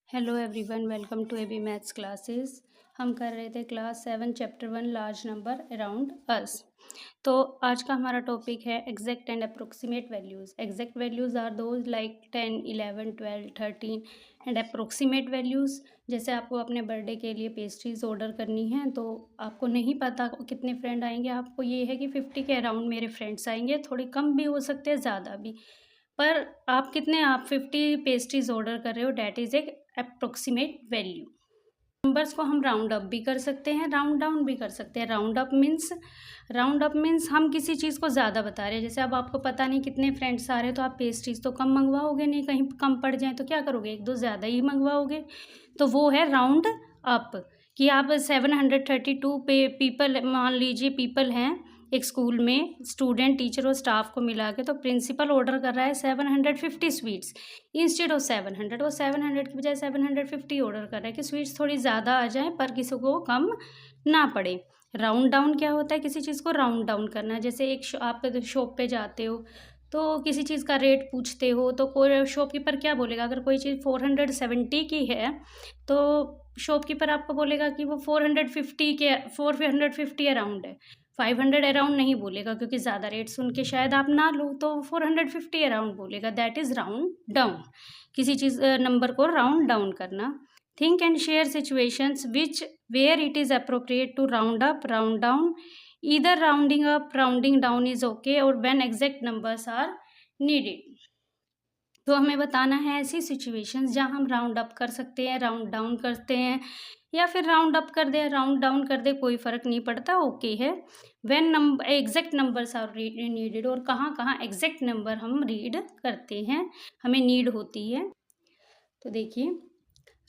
Hello everyone, welcome to AB maths classes. हम कर रहे थे class 7 chapter 1 large number around us. तो आज का हमारा टॉपिक है exact and approximate values. Exact values are those like 10, 11, 12, 13 and approximate values जैसे आपको अपने बर्थडे के लिए पेस्ट्रीज़ ऑर्डर करनी है तो आपको नहीं पता कितने फ्रेंड आएंगे, आपको ये है कि 50 के अराउंड मेरे फ्रेंड्स आएंगे, थोड़ी कम भी हो सकते हैं ज़्यादा भी, पर आप 50 पेस्ट्रीज ऑर्डर कर रहे हो, डैट इज़ एक अप्रोक्सीमेट वैल्यू। नंबर्स को हम राउंड अप भी कर सकते हैं, राउंड डाउन भी कर सकते हैं। राउंड अप मीन्स हम किसी चीज़ को ज़्यादा बता रहे हैं। जैसे अब आपको पता नहीं कितने फ्रेंड्स आ रहे हैं तो आप पेस्ट्रीज तो कम मंगवाओगे नहीं, कहीं कम पड़ जाए तो क्या करोगे, एक दो ज़्यादा ही मंगवाओगे। तो वो है राउंड अप कि आप 732 पीपल मान लीजिए पीपल हैं एक स्कूल में, स्टूडेंट, टीचर और स्टाफ को मिला के, तो प्रिंसिपल ऑर्डर कर रहा है 750 स्वीट्स इंस्टेड ऑफ 700। वो 700 की बजाय 750 ऑर्डर कर रहा है कि स्वीट्स थोड़ी ज़्यादा आ जाएं पर किसी को कम ना पड़े। राउंड डाउन क्या होता है, किसी चीज़ को राउंड डाउन करना। जैसे एक आप शॉप पे जाते हो तो किसी चीज़ का रेट पूछते हो तो कोई शॉपकीपर क्या बोलेगा, अगर कोई चीज़ 470 की है तो शॉपकीपर आपको बोलेगा कि वो 450 अराउंड है, 500 अराउंड नहीं बोलेगा क्योंकि ज़्यादा रेट सुन के शायद आप ना लो, तो 450 अराउंड बोलेगा। दैट इज़ राउंड डाउन, किसी चीज़ नंबर को राउंड डाउन करना। Think and share situations which where it is appropriate to round up, round down, either rounding up, rounding down is okay, और when exact numbers are needed. तो हमें बताना है ऐसी सिचुएशंस जहाँ हम राउंड अप कर सकते हैं, राउंड डाउन करते हैं, या फिर राउंड अप कर दे राउंड डाउन कर दे, कोई फ़र्क नहीं पड़ता, ओके है। When number exact numbers are needed, और कहाँ कहाँ एग्जैक्ट नंबर हम रीड करते हैं, हमें नीड होती है। तो देखिए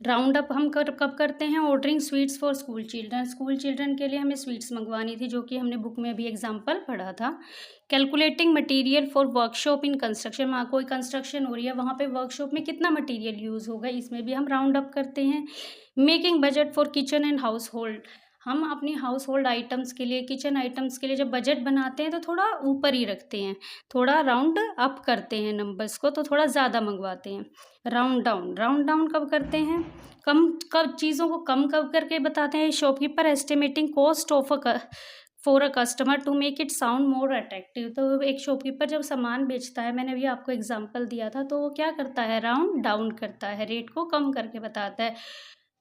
राउंड अप हम कब करते हैं, ordering sweets for school children. School children के लिए हमें स्वीट्स मंगवानी थी, जो कि हमने बुक में भी एग्जांपल पढ़ा था। Calculating material for workshop in construction, वहाँ कोई कंस्ट्रक्शन हो रही है, वहाँ पे वर्कशॉप में कितना मटेरियल यूज़ होगा, इसमें भी हम राउंड अप करते हैं। Making budget for kitchen and house hold, हम अपनी हाउस होल्ड आइटम्स के लिए, किचन आइटम्स के लिए जब बजट बनाते हैं तो थोड़ा ऊपर ही रखते हैं, थोड़ा राउंड अप करते हैं नंबर्स को, तो थोड़ा ज़्यादा मंगवाते हैं। राउंड डाउन कब करते हैं, कब चीज़ों को कम कब करके बताते हैं। Shopkeeper estimating cost of for a customer to make it sound more attractive, तो एक शॉपकीपर जब सामान बेचता है, मैंने अभी आपको एग्जांपल दिया था, तो वो क्या करता है, राउंड डाउन करता है, रेट को कम करके बताता है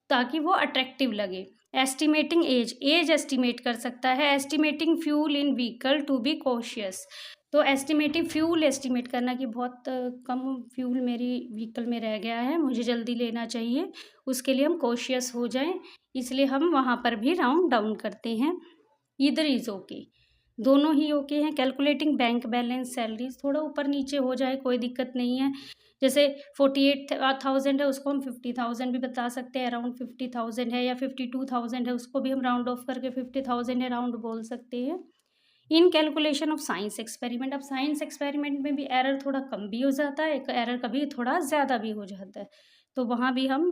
ताकि वो अट्रैक्टिव लगे। एस्टिमेटिंग एज एस्टिमेट कर सकता है। Estimating fuel in vehicle to be cautious, तो एस्टिमेटिंग फ्यूल एस्टिमेट करना कि बहुत कम फ्यूल मेरी व्हीकल में रह गया है, मुझे जल्दी लेना चाहिए, उसके लिए हम कॉशियस हो जाएं, इसलिए हम वहाँ पर भी राउंड डाउन करते हैं। ईदर इज़ ओके, दोनों ही ओके हैं। कैलकुलेटिंग बैंक बैलेंस, सैलरीज थोड़ा ऊपर नीचे हो जाए कोई दिक्कत नहीं है। जैसे 48,000 है, उसको हम 50,000 भी बता सकते हैं, अराउंड 50,000 है, या 52,000 है, उसको भी हम राउंड ऑफ करके 50,000 है राउंड बोल सकते हैं। इन कैलकुलेशन ऑफ साइंस एक्सपेरिमेंट, अब साइंस एक्सपेरिमेंट में भी एरर थोड़ा कम भी हो जाता है, एक एरर कभी थोड़ा ज़्यादा भी हो जाता है, तो वहाँ भी हम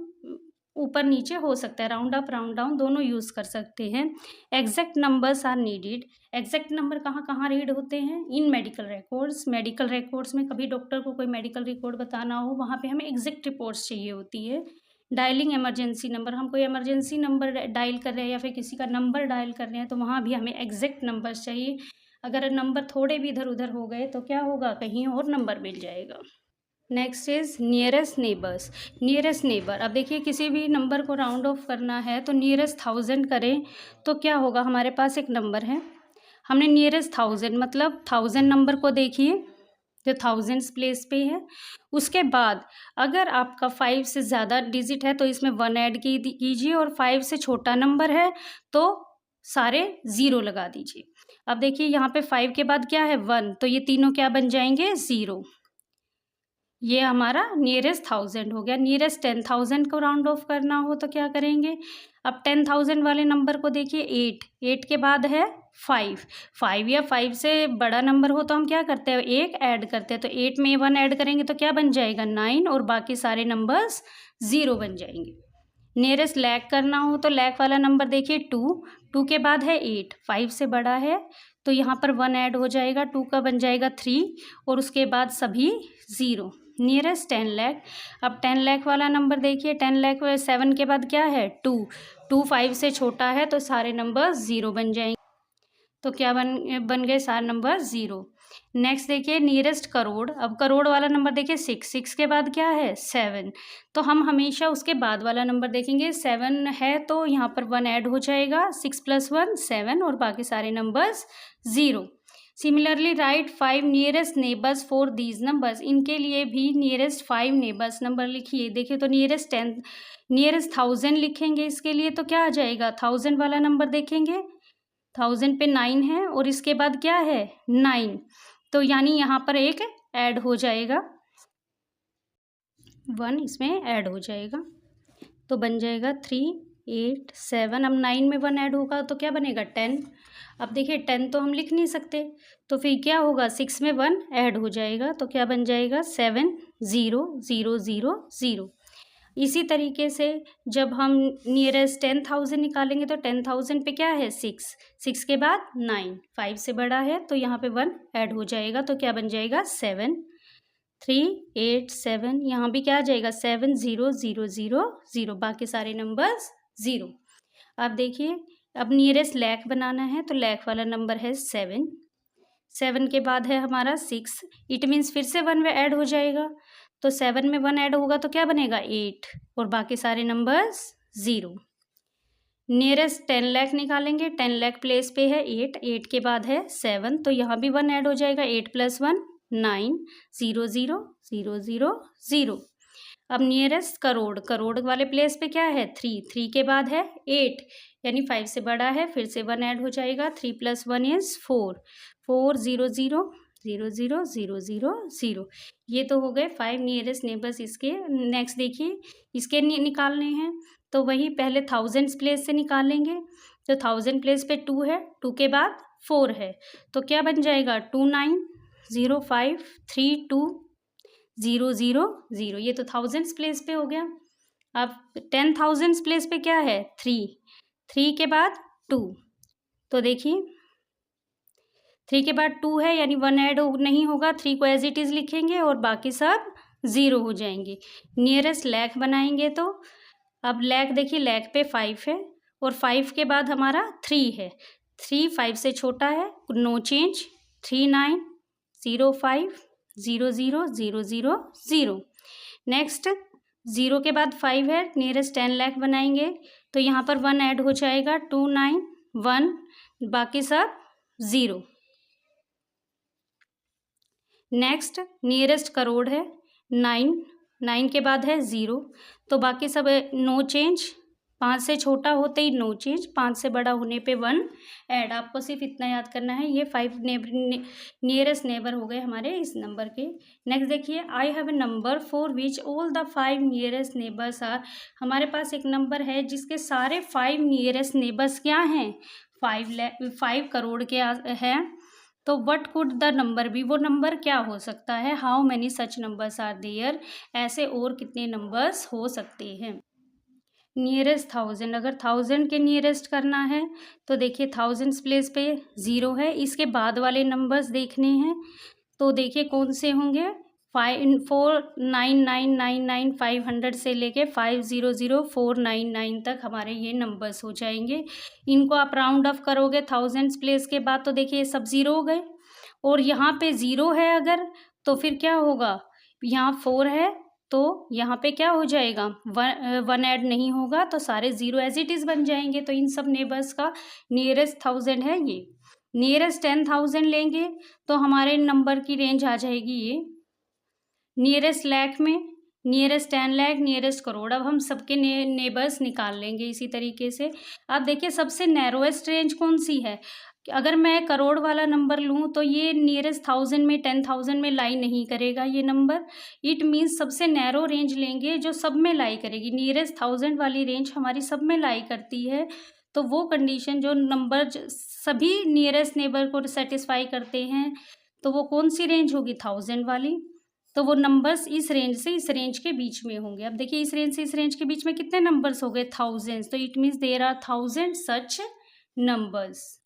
ऊपर नीचे हो सकता है, राउंड अप राउंड डाउन दोनों यूज़ कर सकते हैं। Exact numbers are needed, exact number कहाँ कहाँ रीड होते हैं, in medical records. Medical records में कभी डॉक्टर को कोई मेडिकल रिकॉर्ड बताना हो, वहाँ पे हमें एग्जैक्ट रिपोर्ट्स चाहिए होती है। डायलिंग इमरजेंसी नंबर, हम कोई इमरजेंसी नंबर डायल कर रहे हैं या फिर किसी का नंबर डायल कर रहे हैं, तो वहाँ भी हमें एग्जैक्ट नंबर्स चाहिए। अगर नंबर थोड़े भी इधर उधर हो गए तो क्या होगा, कहीं और नंबर मिल जाएगा। Next is nearest neighbours. Nearest neighbour, अब देखिए किसी भी नंबर को राउंड ऑफ करना है तो नियरेस्ट 1000 करें तो क्या होगा, हमारे पास एक नंबर है, हमने नियरेस्ट 1000 मतलब 1000 नंबर को देखिए जो थाउजेंड्स प्लेस पे है, उसके बाद अगर आपका 5 से ज़्यादा डिजिट है तो इसमें 1 ऐड कीजिए, और 5 से छोटा नंबर है तो सारे 0 लगा दीजिए। अब देखिए यहाँ पे 5 के बाद क्या है, 1, तो ये तीनों क्या बन जाएंगे, 0। ये हमारा नियरेस्ट 1000 हो गया। नियरेस्ट 10,000 को राउंड ऑफ करना हो तो क्या करेंगे, अब 10,000 वाले नंबर को देखिए, 8 के बाद है 5 या 5 से बड़ा नंबर हो तो हम क्या करते हैं, एक ऐड करते हैं, तो 8 में 1 ऐड करेंगे तो क्या बन जाएगा, 9, और बाकी सारे नंबर्स 0 बन जाएंगे। नियरेस्ट लैक करना हो तो लैक वाला नंबर देखिए 2 के बाद है 8, 5 से बड़ा है तो यहाँ पर 1 ऐड हो जाएगा, 2 का बन जाएगा 3, और उसके बाद सभी 0। नियरेस्ट 10 लाख। अब 10 लाख वाला नंबर देखिए, 10 लाख 7 के बाद क्या है 2, 2 5 से छोटा है तो सारे नंबर 0 बन जाएंगे। तो क्या बन गए सारे नंबर 0। नेक्स्ट देखिए नियरेस्ट करोड़। अब करोड़ वाला नंबर देखिए 6, 6 के बाद क्या है 7, तो हम हमेशा उसके बाद वाला नंबर देखेंगे। 7 है तो यहाँ पर 1 ऐड हो जाएगा, 6 + 1 7 और बाकी सारे numbers 0। Similarly right 5 nearest neighbours for these numbers. इनके लिए भी नियरेस्ट 5 नेबर्स नंबर लिखिए। देखिए तो नियरेस्ट 1000 लिखेंगे इसके लिए, तो क्या आ जाएगा 1000 वाला नंबर देखेंगे, 1000 पे 9 है और इसके बाद क्या है 9, तो यानी यहाँ पर एक ऐड हो जाएगा, 1 इसमें ऐड हो जाएगा, तो बन जाएगा 3 8 7। अब 9 में 1 ऐड होगा तो क्या बनेगा 10। अब देखिए 10 तो हम लिख नहीं सकते, तो फिर क्या होगा 6 में 1 ऐड हो जाएगा, तो क्या बन जाएगा 7 0 0 0 0। इसी तरीके से जब हम नियरेस्ट 10,000 निकालेंगे तो 10,000 पे क्या है 6, 6 के बाद 9, 5 से बड़ा है तो यहाँ पे 1 ऐड हो जाएगा, तो क्या बन जाएगा 7 3 8 7। यहाँ भी क्या आ जाएगा 7 0 0 0 0, बाकी सारे नंबर्स 0। अब देखिए अब नियरेस्ट लाख बनाना है, तो लाख वाला नंबर है 7, 7 के बाद है हमारा 6, इट मीन्स फिर से 1 में ऐड हो जाएगा, तो 7 में 1 ऐड होगा तो क्या बनेगा 8 और बाकी सारे नंबर्स 0। नियरेस्ट 10 लाख निकालेंगे, 10 लाख प्लेस पे है 8, 8 के बाद है 7, तो यहाँ भी 1 ऐड हो जाएगा, 8 + 1 9 0 0 0 0 0। अब नियरेस्ट करोड़, करोड़ वाले प्लेस पे क्या है 3, 3 के बाद है 8 यानी 5 से बड़ा है, फिर से 1 ऐड हो जाएगा, 3 + 1 = 4, 4 0 0 0 0 0 0 0। ये तो हो गए 5 नियरेस्ट नेबर्स इसके। नेक्स्ट देखिए इसके निकालने हैं, तो वही पहले 1000 प्लेस से निकालेंगे, तो 1000 प्लेस पे 2 है, 2 के बाद 4 है, तो क्या बन जाएगा 2 9 0 5 3 2 0 0 0। ये तो 1000 प्लेस पे हो गया। अब 10,000 प्लेस पे क्या है 3, 3 के बाद 2, तो देखिए 3 के बाद 2 है यानी 1 ऐड नहीं होगा, 3 को एज इट इज़ लिखेंगे और बाकी सब 0 हो जाएंगे। नियरेस्ट लाख बनाएंगे, तो अब लाख देखिए लाख पे 5 है और 5 के बाद हमारा 3 है, 3 5 से छोटा है, नो चेंज, 3 9 0 5 0 0 0 0 0। नेक्स्ट 0 के बाद 5 है, नियरेस्ट 10 लाख बनाएंगे, तो यहाँ पर 1 ऐड हो जाएगा, 2 9 1 बाकी सब 0। नेक्स्ट नियरेस्ट करोड़ है 9, 9 के बाद है 0, तो बाकी सब नो चेंज, 5 से छोटा होते ही नो चेंज, 5 से बड़ा होने पे 1 ऐड। आपको सिर्फ इतना याद करना है। ये 5 नियरेस्ट नेबर हो गए हमारे इस नंबर के। नेक्स्ट देखिए I have a number for which all the 5 nearest neighbours are. हमारे पास एक नंबर है जिसके सारे 5 नियरेस्ट नेबर्स क्या हैं 5 करोड़ के हैं, तो what could the number be, वो नंबर क्या हो सकता है, how many such numbers are there, ऐसे और कितने नंबर्स हो सकते हैं। नियरेस्ट 1000, अगर 1000 के नियरेस्ट करना है तो देखिए 1000 प्लेस पे 0 है, इसके बाद वाले नंबर्स देखने हैं, तो देखिए कौन से होंगे 49999 500 से लेके 500499 तक हमारे ये नंबर्स हो जाएंगे। इनको आप राउंड ऑफ करोगे 1000 प्लेस के बाद, तो देखिए सब 0 हो गए, और यहाँ पे 0 है अगर, तो फिर क्या होगा, यहाँ 4 है तो यहाँ पे क्या हो जाएगा 1 ऐड नहीं होगा, तो सारे 0 एज इट इज़ बन जाएंगे। तो इन सब नेबर्स का नियरेस्ट 1000 है ये। नियरेस्ट 10,000 लेंगे तो हमारे नंबर की रेंज आ जाएगी ये। नियरेस्ट लाख में नियरेस्ट 10 लाख, नियरेस्ट करोड़। अब हम सबके नेबर्स निकाल लेंगे इसी तरीके से। अब देखिए सबसे नैरोएस्ट रेंज कौन सी है, अगर मैं करोड़ वाला नंबर लूँ तो ये नियरेस्ट 1000 में 10,000 में लाई नहीं करेगा ये नंबर, इट मीन्स सबसे नैरो रेंज लेंगे जो सब में लाई करेगी। नियरेस्ट 1000 वाली रेंज हमारी सब में लाई करती है, तो वो कंडीशन जो नंबर सभी नियरेस्ट नेबर को सेटिस्फाई करते हैं, तो वो कौन सी रेंज होगी 1000 वाली, तो वो नंबर्स इस रेंज से इस रेंज के बीच में होंगे। अब देखिए इस रेंज से इस रेंज के बीच में कितने नंबर्स हो गए 1000, तो it means there are 1000 such numbers.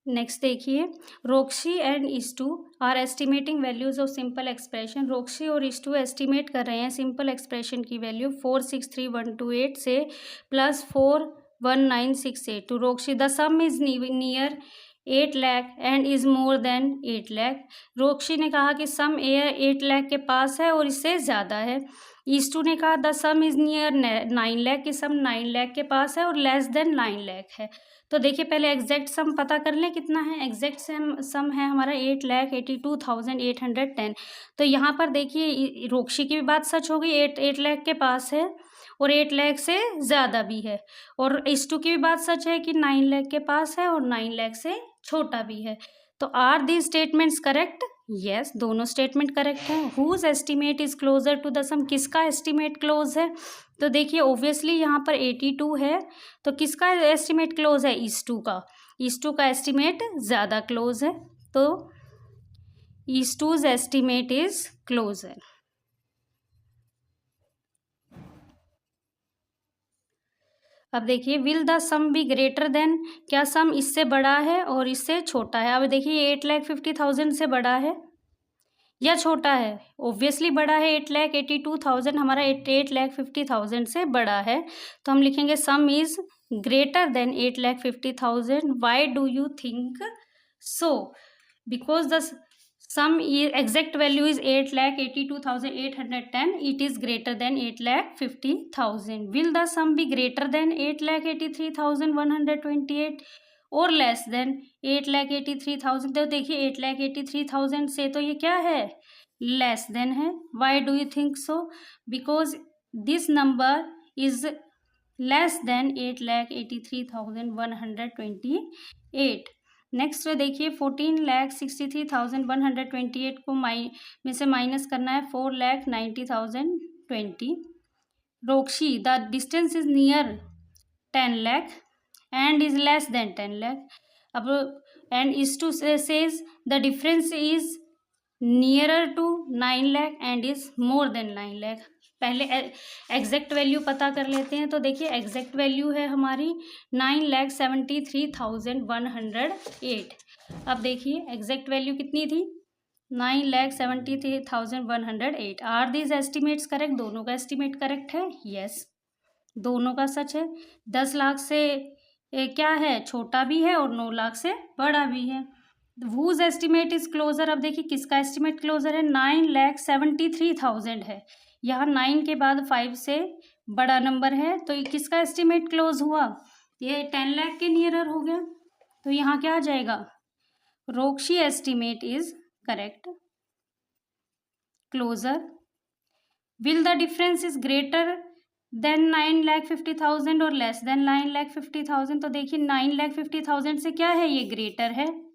Next देखिए, Roxie and Estu are estimating values of simple expression. Roxie और ईस्टू एस्टिमेट कर रहे हैं सिंपल एक्सप्रेशन की वैल्यू 463128 से +41968 to Roxie the sum is near 8 lakh and is more than 8 lakh. Roxie ने कहा कि सम 8 लाख के पास है और इससे ज़्यादा है। ईस्टू ने कहा the sum is near 9 lakh, कि सम 9 लाख के पास है और लेस देन 9 लाख है। तो देखिए पहले एग्जैक्ट सम पता कर लें कितना है। एग्जैक्ट सम है हमारा 8,82,810। तो यहाँ पर देखिए रोक्शी की भी बात सच हो गई, 8 लाख के पास है और 8 लाख से ज़्यादा भी है। और ईस्टू की भी बात सच है कि 9 लाख के पास है और 9 लाख से छोटा भी है। तो are the statements correct? Yes, दोनों स्टेटमेंट करेक्ट है। Whose estimate is closer to the sum, किसका एस्टिमेट क्लोज है? तो देखिए ओब्वियसली यहाँ पर 82 है, तो किसका एस्टिमेट क्लोज है? ईस्टू का। ईस्टू का एस्टिमेट ज़्यादा क्लोज है, तो ईस्टूज एस्टिमेट इज क्लोजर। अब देखिए will the sum be greater than, क्या सम इससे बड़ा है और इससे छोटा है? अब देखिए 8,50,000 से बड़ा है या छोटा है? ऑब्वियसली बड़ा है, 8,82,000 हमारा 8,50,000 से बड़ा है। तो हम लिखेंगे sum is greater than 8,50,000। Why do you think so? Because the sum exact value is 8,82,810. It is greater than 8,50,000. Will the sum be greater than 8,83,128 और लेस देन 8,83,000? तो देखिए 8,83,000 से तो ये क्या है? लेस देन है। Why do you think so? Because this number is less than 8,83,128। Next देखिए 14,63,128 को में से माइनस करना है 4,90,020। Roxie the distance is near 10 lakh and is less than 10 lakh. अब and Estu says the difference is nearer to 9 lakh and is more than 9 lakh. पहले exact value पता कर लेते हैं। तो देखिए एग्जैक्ट वैल्यू है हमारी 9,73,108। अब देखिए एग्जैक्ट वैल्यू कितनी थी? 9,73,108। Are these estimates correct? दोनों का एस्टिमेट करेक्ट है। यस, दोनों का सच है। 10 लाख से क्या है? छोटा भी है और 9 लाख से बड़ा भी है। whose estimate is closer? अब देखिए किसका एस्टिमेट क्लोजर है? 9,73,000 है। यहाँ 9 के बाद 5 से बड़ा नंबर है, तो किसका एस्टिमेट क्लोज हुआ? ये 10 लाख के नियरर हो गया। तो यहाँ क्या आ जाएगा? Roxie estimate is correct, closer. Will the difference is greater than 9,50,000 और लेस देन 9,50,000? तो देखिए 9,50,000 से क्या है? ये ग्रेटर है।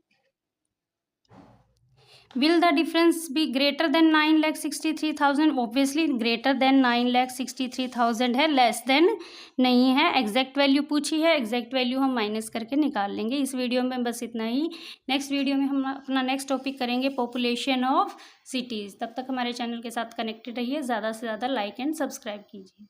Will the difference B greater then 9,63,000? Obviously greater than 9,63,000 है, लेस देन नहीं है। एग्जैक्ट वैल्यू पूछी है, एग्जैक्ट वैल्यू हम माइनस करके निकाल लेंगे। इस वीडियो में बस इतना ही। नेक्स्ट वीडियो में हम अपना नेक्स्ट टॉपिक करेंगे पॉपुलेशन ऑफ सिटीज़। तब तक हमारे चैनल के साथ कनेक्टेड रहिए। ज़्यादा से ज़्यादा लाइक एंड सब्सक्राइब कीजिए।